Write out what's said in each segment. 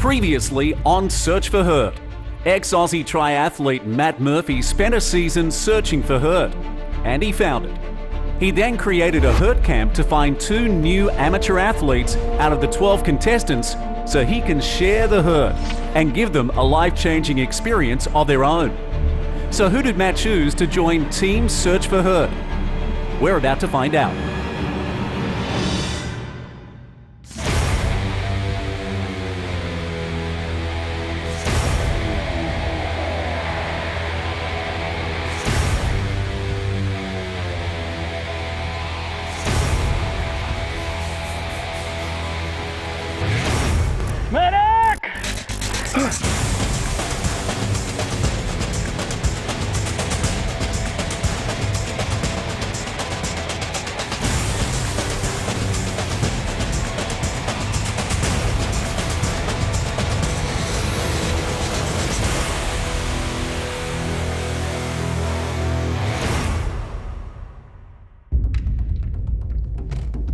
Previously on Search4Hurt, ex-Aussie triathlete Matt Murphy spent a season searching for Hurt, and he found it. He then created a Hurt camp to find 2 new amateur athletes out of the 12 contestants so he can share the Hurt and give them a life-changing experience of their own. So who did Matt choose to join Team Search4Hurt? We're about to find out.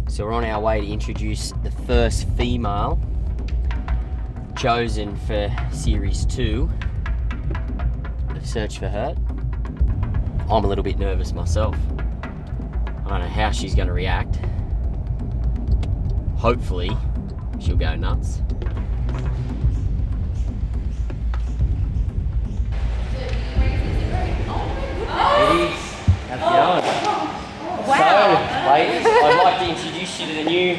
So we're on our way to introduce the first female chosen for Series 2 of Search4Hurt. I'm a little bit nervous myself. I don't know how she's going to react. Hopefully, she'll go nuts. Ladies, how's it going? Wow. So, ladies, I'd like to introduce you to the new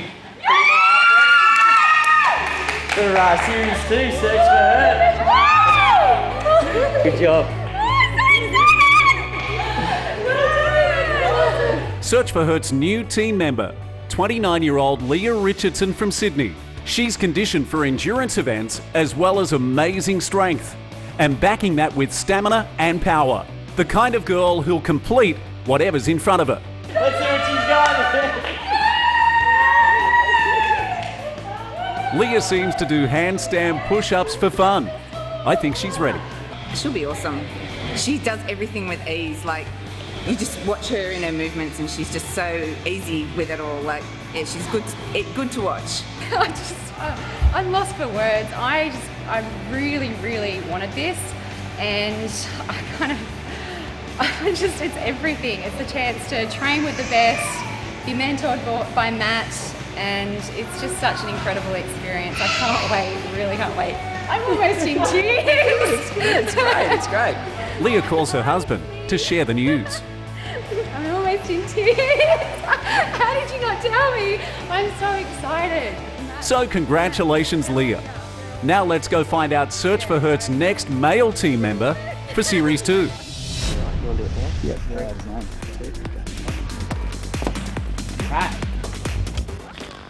for Series 2, Search4Hurt. Good job. Search4Hurt's new team member, 29-year-old Leah Richardson from Sydney. She's conditioned for endurance events as well as amazing strength, and backing that with stamina and power. The kind of girl who'll complete whatever's in front of her. Let's see what she's got. Leah seems to do handstand push-ups for fun. I think she's ready. She'll be awesome. She does everything with ease. Like, you just watch her in her movements and she's just so easy with it all. Like, yeah, she's good to watch. I'm lost for words. I really wanted this, and it's everything. It's the chance to train with the best, be mentored by Matt, and it's just such an incredible experience. I can't wait, really can't wait. I'm almost in tears. It's great. Leah calls her husband to share the news. I'm almost in tears. How did you not tell me? I'm so excited. So congratulations, Leah. Now let's go find out Search4Hurt's next male team member for Series 2. You want to do it now? Yeah. Right.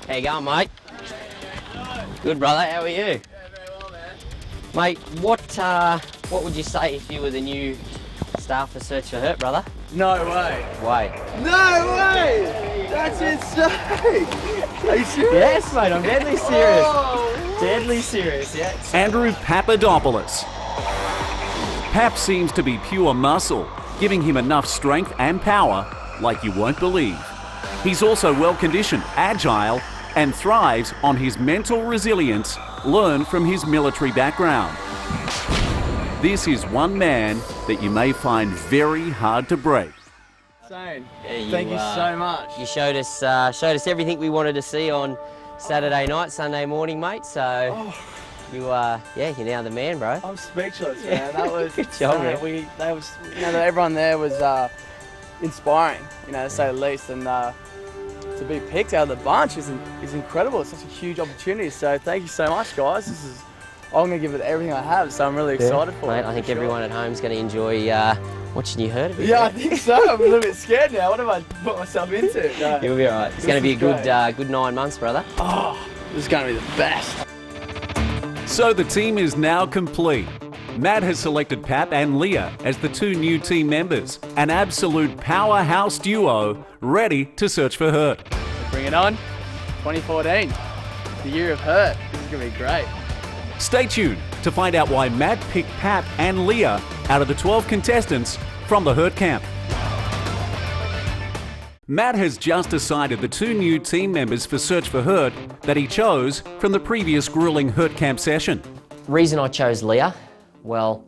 How you going, mate? Good, brother. How are you? Yeah, very well, man. Mate, what would you say if you were the new staff for Search4Hurt, brother? No way. Why? No way! That's insane! Are you serious? Yes, mate. I'm deadly serious. Oh, Deadly serious, yeah. Andrew Papadopoulos. Pap seems to be pure muscle, giving him enough strength and power like you won't believe. He's also well-conditioned, agile, and thrives on his mental resilience learned from his military background. This is one man that you may find very hard to break. insane. Yeah, Thank you so much. You showed us everything we wanted to see on Saturday night, Sunday morning, mate. So you're now the man, bro. I'm speechless, man. That was Good job, insane. man. Everyone there was inspiring, to say the least, and to be picked out of the bunch is incredible. It's such a huge opportunity. So thank you so much, guys. I'm gonna give it everything I have. So I'm really excited for Mate, it. I think for sure. everyone at home is going to enjoy watching you hurt a bit. Yeah, I think so. I'm a little bit scared now. What have I put myself into? No. You'll be all right. It's going to be a good 9 months, brother. Oh, this is going to be the best. So the team is now complete. Matt has selected Pap and Leah as the 2 new team members, an absolute powerhouse duo ready to Search4Hurt. Bring it on. 2014, the year of Hurt. This is going to be great. Stay tuned to find out why Matt picked Pap and Leah out of the 12 contestants from the Hurt camp. Matt has just decided the 2 new team members for Search4Hurt that he chose from the previous grueling Hurt Camp session. Reason I chose Leah, well,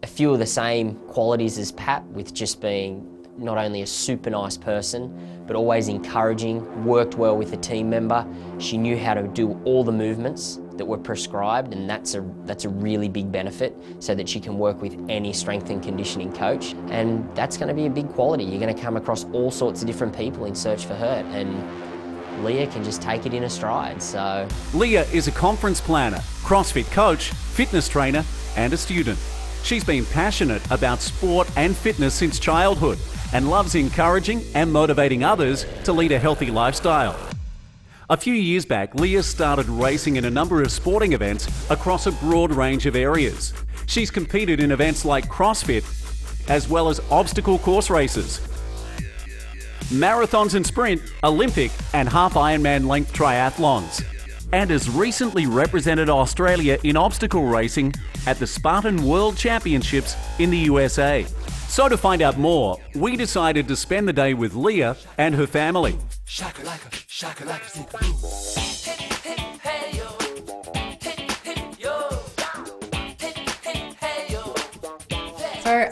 a few of the same qualities as Pat, with just being not only a super nice person, but always encouraging, worked well with a team member. She knew how to do all the movements that were prescribed, and that's a really big benefit, so that she can work with any strength and conditioning coach. And that's going to be a big quality. You're going to come across all sorts of different people in Search4Hurt, and Leah can just take it in a stride. So Leah is a conference planner, CrossFit coach, fitness trainer, and a student. She's been passionate about sport and fitness since childhood and loves encouraging and motivating others to lead a healthy lifestyle. A few years back, Leah started racing in a number of sporting events across a broad range of areas. She's competed in events like CrossFit, as well as obstacle course races, marathons and sprint, Olympic and half Ironman length triathlons, and has recently represented Australia in obstacle racing at the Spartan World Championships in the USA. So to find out more, we decided to spend the day with Leah and her family. So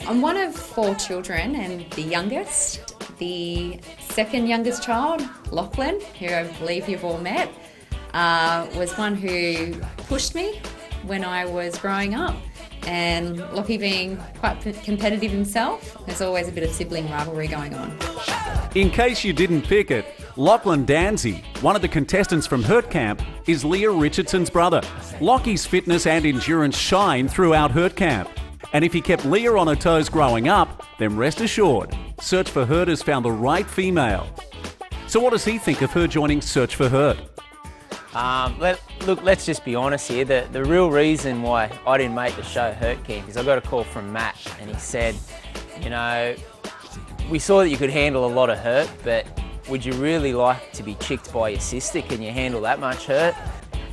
I'm one of 4 children and the youngest. The second youngest child, Lachlan, who I believe you've all met, was one who pushed me when I was growing up. And Lockie, being quite competitive himself, there's always a bit of sibling rivalry going on. In case you didn't pick it, Lachlan Danzy, one of the contestants from Hurt Camp, is Leah Richardson's brother. Lockie's fitness and endurance shine throughout Hurt Camp. And if he kept Leah on her toes growing up, then rest assured, Search4Hurt has found the right female. So what does he think of her joining Search4Hurt? Look, let's just be honest here. The real reason why I didn't make the show Hurt Camp is I got a call from Matt, and he said, you know, we saw that you could handle a lot of hurt, but would you really like to be chicked by your sister? Can you handle that much hurt?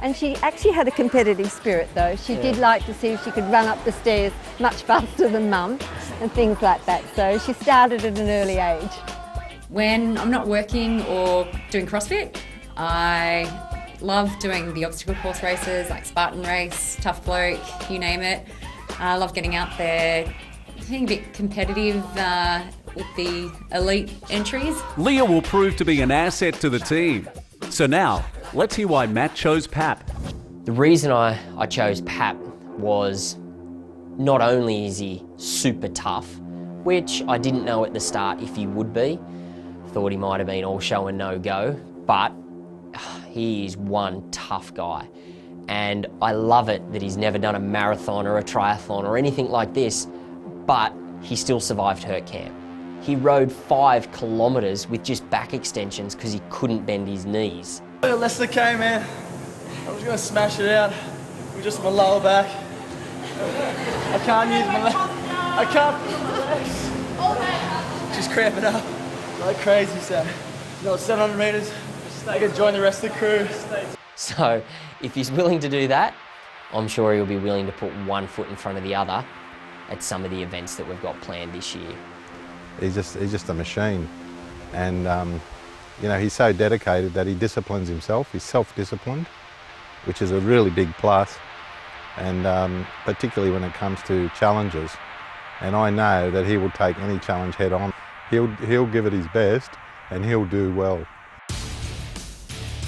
And she actually had a competitive spirit though. She did like to see if she could run up the stairs much faster than Mum and things like that. So she started at an early age. When I'm not working or doing CrossFit, I love doing the obstacle course races like Spartan Race, Tough Bloke, you name it. I love getting out there, being a bit competitive with the elite entries. Leah will prove to be an asset to the team. So now, let's hear why Matt chose Pap. the reason I chose Pap was not only is he super tough, which I didn't know at the start if he would be. Thought he might have been all show and no go, but he is one tough guy. And I love it that he's never done a marathon or a triathlon or anything like this, but he still survived Hurt Camp. He rode 5 kilometres with just back extensions because he couldn't bend his knees. Less than K, man. I'm just gonna smash it out with just my lower back. I can't use my legs. I can't. Just cramping up like crazy, so. No, 700 metres. I can join the rest of the crew. So if he's willing to do that, I'm sure he'll be willing to put one foot in front of the other at some of the events that we've got planned this year. He's just a machine, and you know, he's so dedicated that he disciplines himself. He's self-disciplined, which is a really big plus, and particularly when it comes to challenges. And I know that he will take any challenge head on. He'll give it his best, and he'll do well.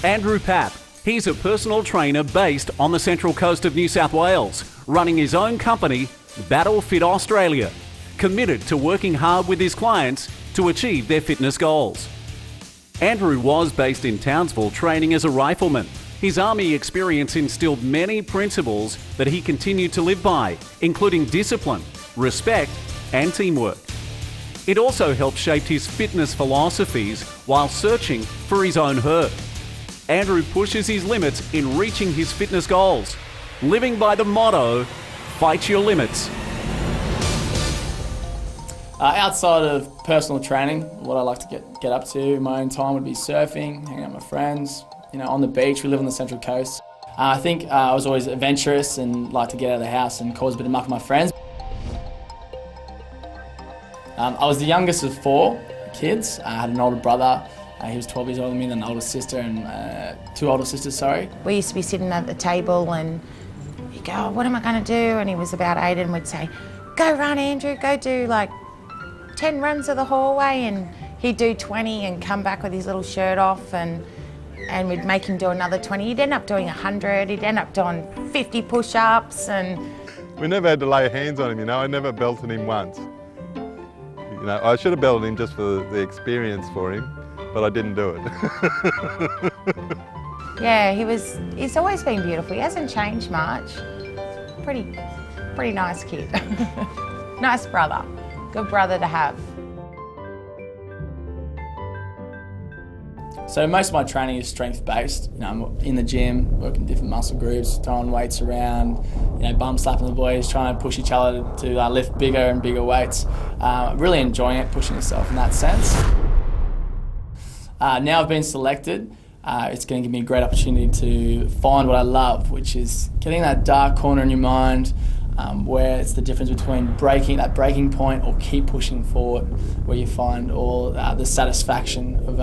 Andrew Papp. He's a personal trainer based on the Central Coast of New South Wales, running his own company, Battle Fit Australia, committed to working hard with his clients to achieve their fitness goals. Andrew was based in Townsville training as a rifleman. His army experience instilled many principles that he continued to live by, including discipline, respect, and teamwork. It also helped shape his fitness philosophies while searching for his own hurt. Andrew pushes his limits in reaching his fitness goals, living by the motto, fight your limits. Outside of personal training, what I like to get up to in my own time would be surfing, hanging out with my friends, you know, on the beach. We live on the Central Coast. I think I was always adventurous and liked to get out of the house and cause a bit of muck with my friends. I was the youngest of 4 kids. I had an older brother. He was 12 years older than me, then an older sister and 2 older sisters, sorry. We used to be sitting at the table and he'd go, oh, what am I going to do? And he was about 8 and we'd say, go run, Andrew, go do like 10 runs of the hallway. And he'd do 20 and come back with his little shirt off and we'd make him do another 20. He'd end up doing 100, he'd end up doing 50 push-ups and... We never had to lay hands on him, you know. I never belted him once. You know, I should have belted him just for the experience for him, but I didn't do it. Yeah, he's always been beautiful. He hasn't changed much. Pretty nice kid. Nice brother. Good brother to have. So most of my training is strength-based. You know, I'm in the gym, working different muscle groups, throwing weights around, you know, bum slapping the boys, trying to push each other to lift bigger and bigger weights. Really enjoying it, pushing yourself in that sense. Now I've been selected, it's going to give me a great opportunity to find what I love, which is getting that dark corner in your mind, where it's the difference between that breaking point or keep pushing forward, where you find all the satisfaction of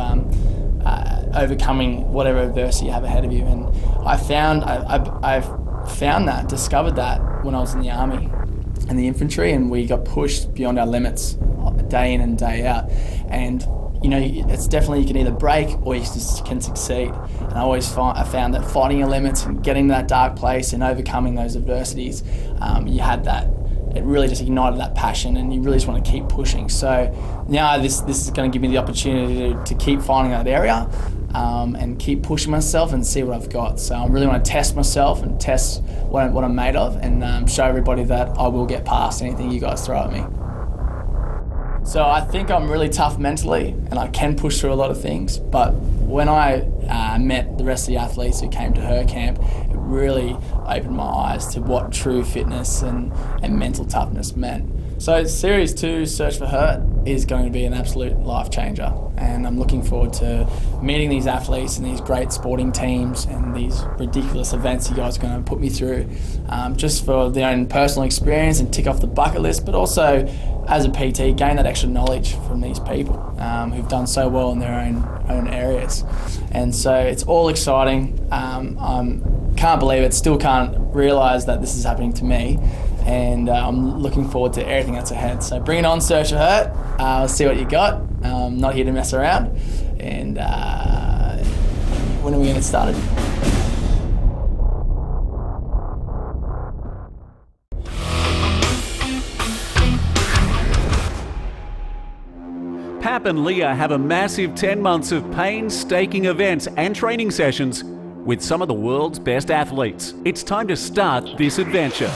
overcoming whatever adversity you have ahead of you. And I've discovered that when I was in the army and the infantry, and we got pushed beyond our limits day in and day out. And you know, it's definitely, you can either break or you just can succeed. And I found that fighting your limits and getting to that dark place and overcoming those adversities, you had that. It really just ignited that passion, and you really just want to keep pushing. So now this is going to give me the opportunity to keep finding that area and keep pushing myself and see what I've got. So I really want to test myself and test what I'm made of, and show everybody that I will get past anything you guys throw at me. So I think I'm really tough mentally and I can push through a lot of things, but when I met the rest of the athletes who came to Hurt Camp, it really opened my eyes to what true fitness and mental toughness meant. So Series 2, Search for Hurt, is going to be an absolute life changer, and I'm looking forward to meeting these athletes and these great sporting teams and these ridiculous events you guys are going to put me through, just for their own personal experience and tick off the bucket list, but also as a PT, gain that extra knowledge from these people who've done so well in their own areas. And so it's all exciting. I can't believe it, still can't realise that this is happening to me. And I'm looking forward to everything that's ahead. So bring it on, Search for Hurt. Let's see what you got. I'm not here to mess around. And when are we going to get started? Pap and Leah have a massive 10 months of painstaking events and training sessions with some of the world's best athletes. It's time to start this adventure.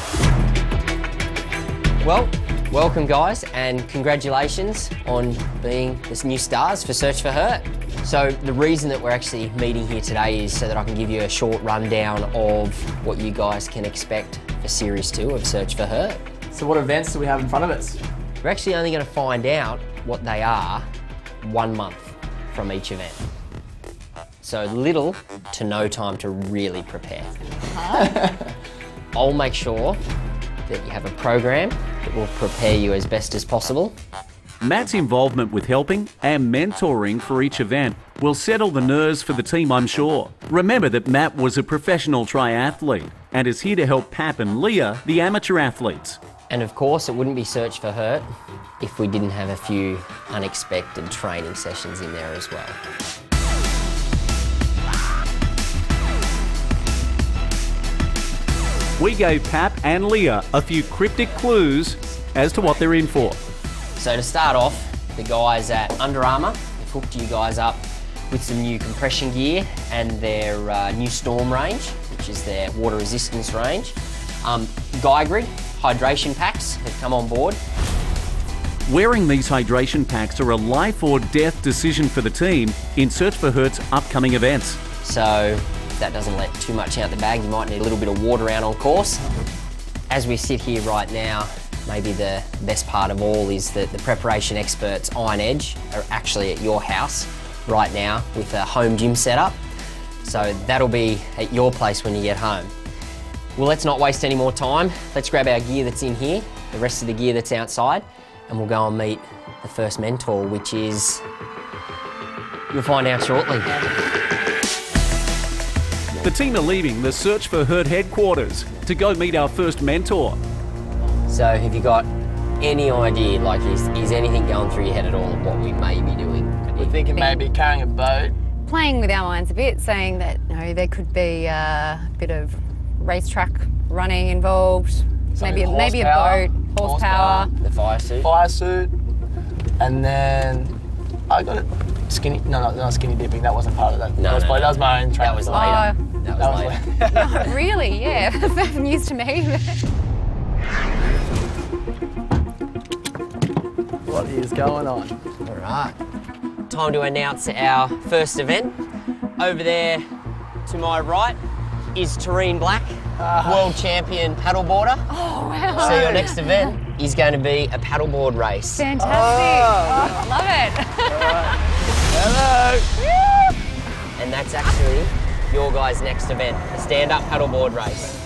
Well, welcome guys, and congratulations on being the new stars for Search for Hurt. So the reason that we're actually meeting here today is so that I can give you a short rundown of what you guys can expect for Series 2 of Search for Hurt. So what events do we have in front of us? We're actually only going to find out what they are 1 month from each event. So little to no time to really prepare. I'll make sure that you have a program that will prepare you as best as possible. Matt's involvement with helping and mentoring for each event will settle the nerves for the team, I'm sure. Remember that Matt was a professional triathlete and is here to help Pap and Leah, the amateur athletes. And of course, it wouldn't be Search for Hurt if we didn't have a few unexpected training sessions in there as well. We gave Pap and Leah a few cryptic clues as to what they're in for. So to start off, the guys at Under Armour have hooked you guys up with some new compression gear and their new Storm range, which is their water resistance range. Geigery hydration packs have come on board. Wearing these hydration packs are a life or death decision for the team in Search for Hurt's upcoming events. So if that doesn't let too much out the bag, you might need a little bit of water out on course. As we sit here right now, maybe the best part of all is that the preparation experts Iron Edge are actually at your house right now with a home gym setup. So that'll be at your place when you get home. Well, let's not waste any more time. Let's grab our gear that's in here, the rest of the gear that's outside, and we'll go and meet the first mentor, which is, you'll find out shortly. The team are leaving the Search4Hurt headquarters to go meet our first mentor. So have you got any idea, like is anything going through your head at all of what we may be doing? We're thinking maybe carrying a boat. Playing with our minds a bit, saying that there could be a bit of racetrack running involved, maybe a boat, horsepower. The fire suit. Fire suit. And then I got it. Not skinny dipping, that wasn't part of that. No, that was my own training. That was later. That was later. Not really, yeah. That's news to me. What is going on? All right. Time to announce our first event. Over there to my right is Tareen Black, world champion paddleboarder. Oh, wow. So your next event is going to be a paddleboard race. Fantastic. Oh, love it. Hello. And that's actually your guys' next event, a stand-up paddleboard race.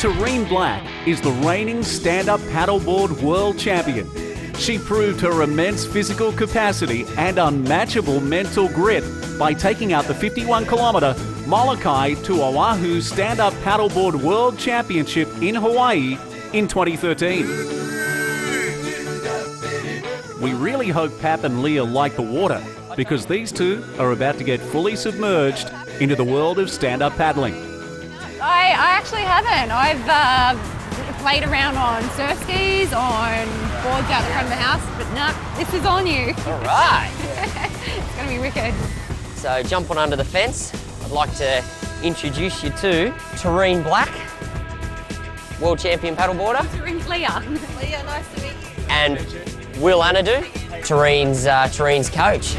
Tareen Black is the reigning stand-up paddleboard world champion. She proved her immense physical capacity and unmatchable mental grit by taking out the 51-kilometre Molokai to Oahu Stand-Up Paddleboard World Championship in Hawaii in 2013. We really hope Pap and Leah like the water, because these two are about to get fully submerged into the world of stand-up paddling. I actually haven't. I've played around on surf skis, on boards out the front of the house, but no, this is all new. All right. It's going to be wicked. So jump on under the fence. I'd like to introduce you to Tareen Black, world champion paddleboarder. Tareen's Leah. Leah, nice to meet you. And Will Anadu, Tareen's coach.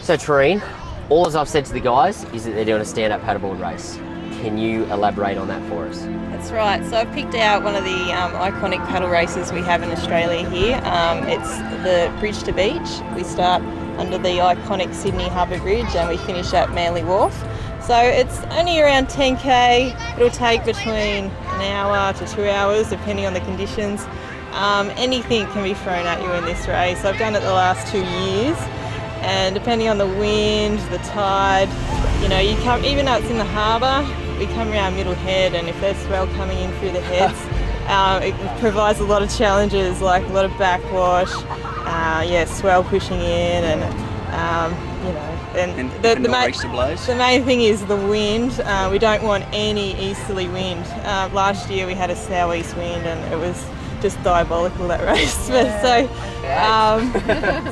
So Tareen, all as I've said to the guys is that they're doing a stand-up paddleboard race. Can you elaborate on that for us? That's right. So I've picked out one of the iconic paddle races we have in Australia here. It's the Bridge to Beach. We start under the iconic Sydney Harbour Bridge and we finish at Manly Wharf. So it's only around 10k. It'll take between an hour to 2 hours depending on the conditions. Anything can be thrown at you in this race. I've done it the last 2 years, and depending on the wind, the tide, you come, even though it's in the harbour, we come around Middle Head, and if there's swell coming in through the heads, it provides a lot of challenges, like a lot of backwash, swell pushing in, and the main thing is the wind. We don't want any easterly wind. Last year we had a southeast wind, and it was just diabolical, that race.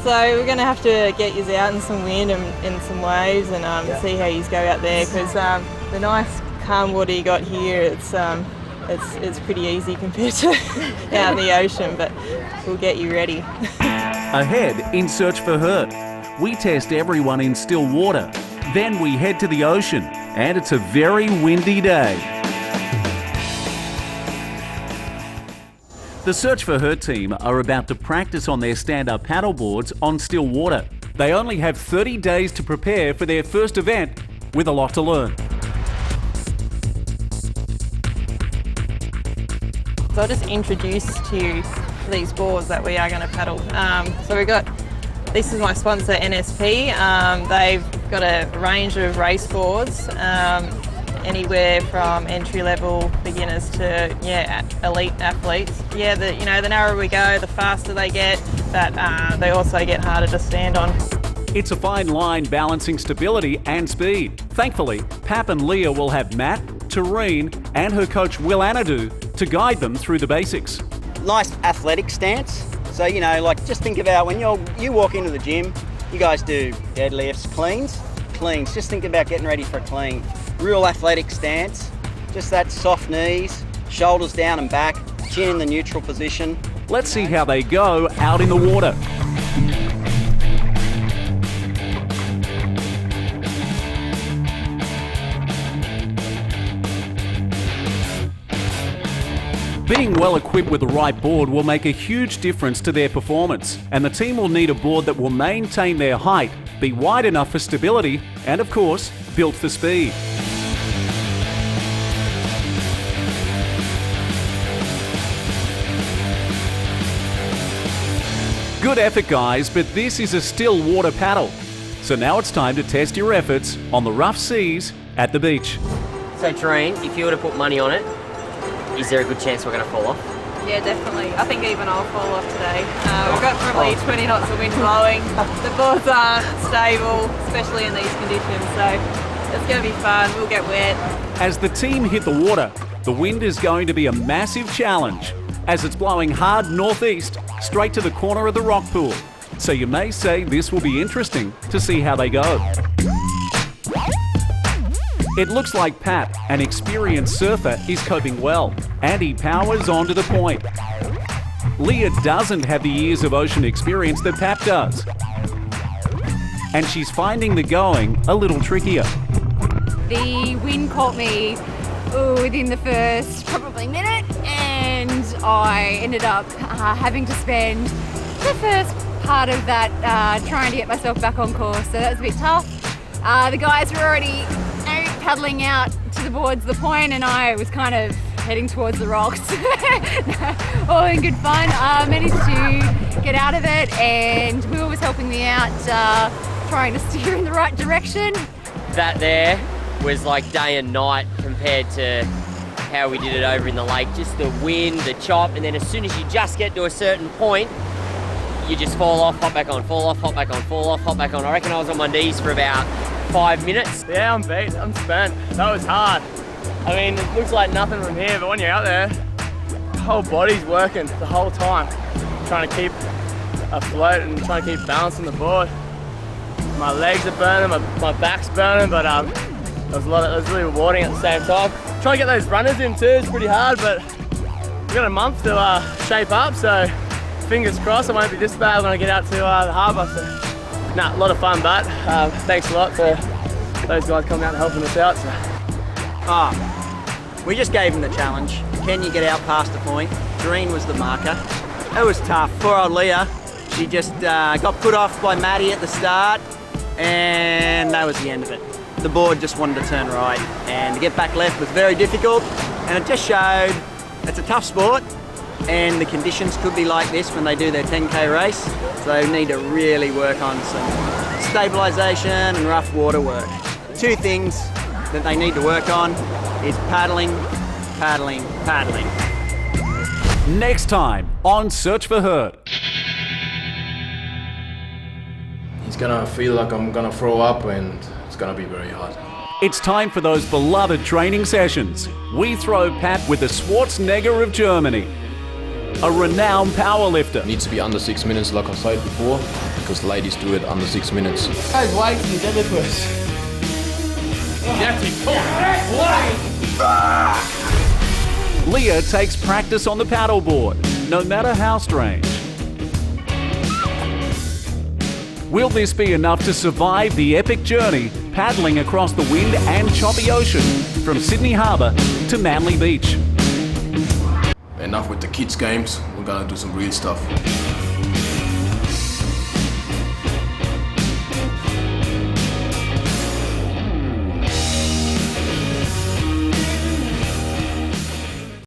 So we're going to have to get you out in some wind and in some waves, and see how you go out there, because the nice calm water you got here, it's pretty easy compared to out in the ocean, but we'll get you ready. Ahead in Search4Hurt, we test everyone in still water. Then we head to the ocean, and it's a very windy day. The Search4Hurt team are about to practice on their stand-up paddleboards on still water. They only have 30 days to prepare for their first event, with a lot to learn. So I'll just introduce to you these boards that we are going to paddle. This is my sponsor, NSP. They've got a range of race boards, anywhere from entry-level beginners to elite athletes. The narrower we go, the faster they get, but they also get harder to stand on. It's a fine line balancing stability and speed. Thankfully, Pap and Leah will have Matt, Tareen and her coach Will Anadu to guide them through the basics. Nice athletic stance. So, just think about when you walk into the gym, you guys do deadlifts, cleans. Just think about getting ready for a clean. Real athletic stance, just that soft knees, shoulders down and back, chin in the neutral position. Let's see how they go out in the water. Being well equipped with the right board will make a huge difference to their performance, and the team will need a board that will maintain their height, be wide enough for stability, and of course, built for speed. Good effort, guys, but this is a still water paddle. So now it's time to test your efforts on the rough seas at the beach. So Tareen, if you were to put money on it, is there a good chance we're going to fall off? Yeah, definitely. I think even I'll fall off today. We've got probably 20 knots of wind blowing. The boards aren't stable, especially in these conditions, so it's going to be fun. We'll get wet. As the team hit the water, the wind is going to be a massive challenge as it's blowing hard northeast straight to the corner of the rock pool. So you may say this will be interesting to see how they go. It looks like Pat, an experienced surfer, is coping well, and he powers on to the point. Leah doesn't have the years of ocean experience that Pat does, and she's finding the going a little trickier. The wind caught me within the first probably minute, and I ended up having to spend the first part of that trying to get myself back on course, so that was a bit tough. The guys were already paddling out towards the point, and I was kind of heading towards the rocks. All in good fun. Managed to get out of it, and Will was helping me out, trying to steer in the right direction. That there was like day and night compared to how we did it over in the lake. Just the wind, the chop, and then as soon as you just get to a certain point, you just fall off, hop back on, fall off, hop back on, fall off, hop back on. I reckon I was on my knees for about 5 minutes. Yeah, I'm beat. I'm spent. That was hard. I mean, it looks like nothing from here, but when you're out there, the whole body's working the whole time, trying to keep afloat and trying to keep balancing the board. My legs are burning, my back's burning, but it was really rewarding at the same time. Trying to get those runners in too is pretty hard, but we've got a month to shape up, so fingers crossed I won't be this bad when I get out to the harbour. So, a lot of fun, but thanks a lot for those guys coming out and helping us out. So. We just gave him the challenge. Can you get out past the point? Green was the marker. It was tough. Poor old Leah. She just got put off by Maddie at the start, and that was the end of it. The board just wanted to turn right, and to get back left was very difficult, and it just showed it's a tough sport, and the conditions could be like this when they do their 10K race, so they need to really work on some stabilisation and rough water work. Two things that they need to work on is paddling, paddling, paddling. Next time on Search for Hurt. He's gonna feel like I'm gonna throw up, and it's gonna be very hard. It's time for those beloved training sessions. We throw Pat with the Schwarzenegger of Germany, a renowned powerlifter. Needs to be under 6 minutes, like I said before, because ladies do it under 6 minutes. Guys, why can you do this? Leah takes practice on the paddleboard, no matter how strange. Will this be enough to survive the epic journey paddling across the wind and choppy ocean from Sydney Harbour to Manly Beach? Enough with the kids' games, we're gonna do some real stuff.